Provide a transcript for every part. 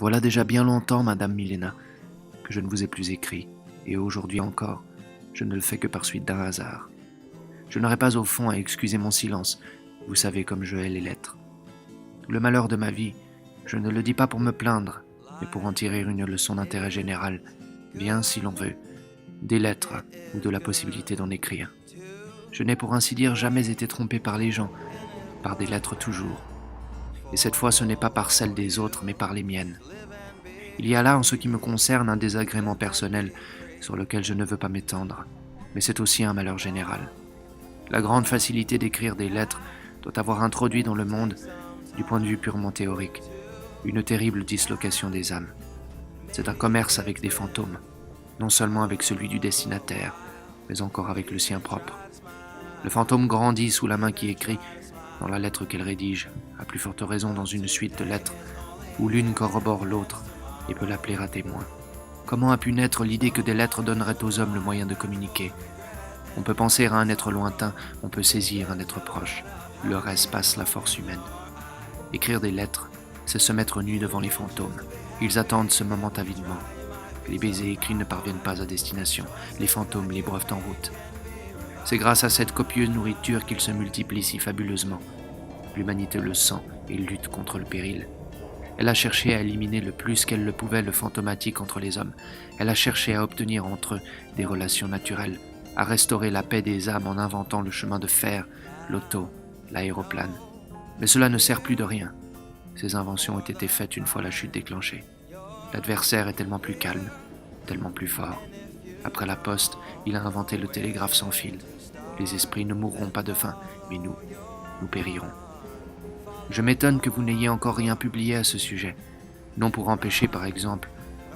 Voilà déjà bien longtemps, Madame Milena, que je ne vous ai plus écrit, et aujourd'hui encore, je ne le fais que par suite d'un hasard. Je n'aurais pas au fond à excuser mon silence, vous savez comme je hais les lettres. Le malheur de ma vie, je ne le dis pas pour me plaindre, mais pour en tirer une leçon d'intérêt général, bien si l'on veut, des lettres ou de la possibilité d'en écrire. Je n'ai pour ainsi dire jamais été trompé par les gens, par des lettres toujours. Et cette fois ce n'est pas par celles des autres, mais par les miennes. Il y a là, en ce qui me concerne, un désagrément personnel sur lequel je ne veux pas m'étendre, mais c'est aussi un malheur général. La grande facilité d'écrire des lettres doit avoir introduit dans le monde, du point de vue purement théorique, une terrible dislocation des âmes. C'est un commerce avec des fantômes, non seulement avec celui du destinataire, mais encore avec le sien propre. Le fantôme grandit sous la main qui écrit, dans la lettre qu'elle rédige, à plus forte raison dans une suite de lettres, où l'une corrobore l'autre et peut l'appeler à témoin. Comment a pu naître l'idée que des lettres donneraient aux hommes le moyen de communiquer? On peut penser à un être lointain, on peut saisir un être proche. Le reste passe la force humaine. Écrire des lettres, c'est se mettre nu devant les fantômes. Ils attendent ce moment avidement. Les baisers écrits ne parviennent pas à destination. Les fantômes les breuvent en route. C'est grâce à cette copieuse nourriture qu'ils se multiplient si fabuleusement. L'humanité le sent et lutte contre le péril. Elle a cherché à éliminer le plus qu'elle le pouvait le fantomatique entre les hommes. Elle a cherché à obtenir entre eux des relations naturelles, à restaurer la paix des âmes en inventant le chemin de fer, l'auto, l'aéroplane. Mais cela ne sert plus de rien. Ces inventions ont été faites une fois la chute déclenchée. L'adversaire est tellement plus calme, tellement plus fort. Après la poste, il a inventé le télégraphe sans fil. Les esprits ne mourront pas de faim, mais nous périrons. Je m'étonne que vous n'ayez encore rien publié à ce sujet, non pour empêcher par exemple,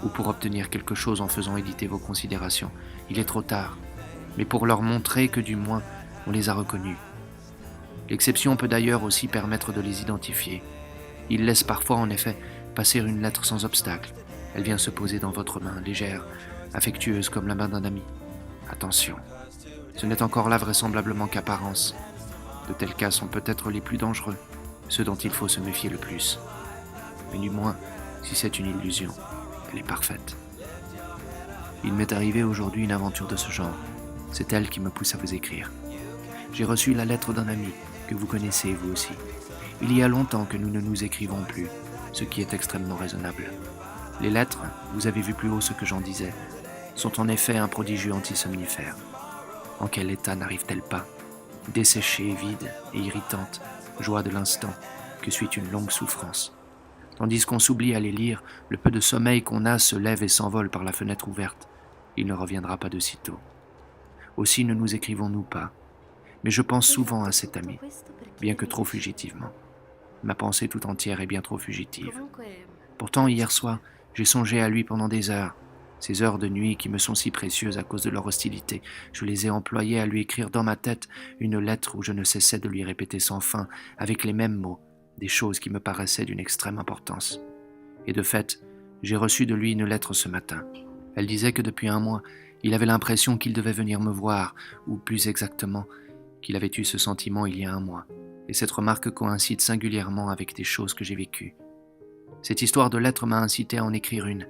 ou pour obtenir quelque chose en faisant éditer vos considérations. Il est trop tard, mais pour leur montrer que du moins on les a reconnus. L'exception peut d'ailleurs aussi permettre de les identifier. Ils laissent parfois en effet passer une lettre sans obstacle. Elle vient se poser dans votre main, légère, affectueuse comme la main d'un ami. Attention, ce n'est encore là vraisemblablement qu'apparence. De tels cas sont peut-être les plus dangereux, ceux dont il faut se méfier le plus. Mais du moins, si c'est une illusion, elle est parfaite. Il m'est arrivé aujourd'hui une aventure de ce genre. C'est elle qui me pousse à vous écrire. J'ai reçu la lettre d'un ami, que vous connaissez vous aussi. Il y a longtemps que nous ne nous écrivons plus, ce qui est extrêmement raisonnable. Les lettres, vous avez vu plus haut ce que j'en disais, sont en effet un prodigieux antisomnifère. En quel état n'arrive-t-elle pas? Desséchée, vide et irritante, joie de l'instant, que suit une longue souffrance. Tandis qu'on s'oublie à les lire, le peu de sommeil qu'on a se lève et s'envole par la fenêtre ouverte. Il ne reviendra pas de sitôt. Aussi ne nous écrivons-nous pas. Mais je pense souvent à cet ami, bien que trop fugitivement. Ma pensée tout entière est bien trop fugitive. Pourtant, hier soir, j'ai songé à lui pendant des heures. Ces heures de nuit qui me sont si précieuses à cause de leur hostilité, je les ai employées à lui écrire dans ma tête une lettre où je ne cessais de lui répéter sans fin, avec les mêmes mots, des choses qui me paraissaient d'une extrême importance. Et de fait, j'ai reçu de lui une lettre ce matin. Elle disait que depuis un mois, il avait l'impression qu'il devait venir me voir, ou plus exactement, qu'il avait eu ce sentiment il y a un mois. Et cette remarque coïncide singulièrement avec des choses que j'ai vécues. Cette histoire de lettre m'a incité à en écrire une,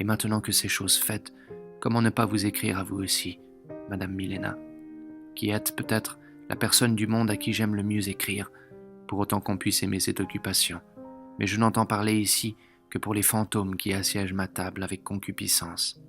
et maintenant que c'est chose faite, comment ne pas vous écrire à vous aussi, Madame Milena, qui êtes peut-être la personne du monde à qui j'aime le mieux écrire, pour autant qu'on puisse aimer cette occupation. Mais je n'entends parler ici que pour les fantômes qui assiègent ma table avec concupiscence.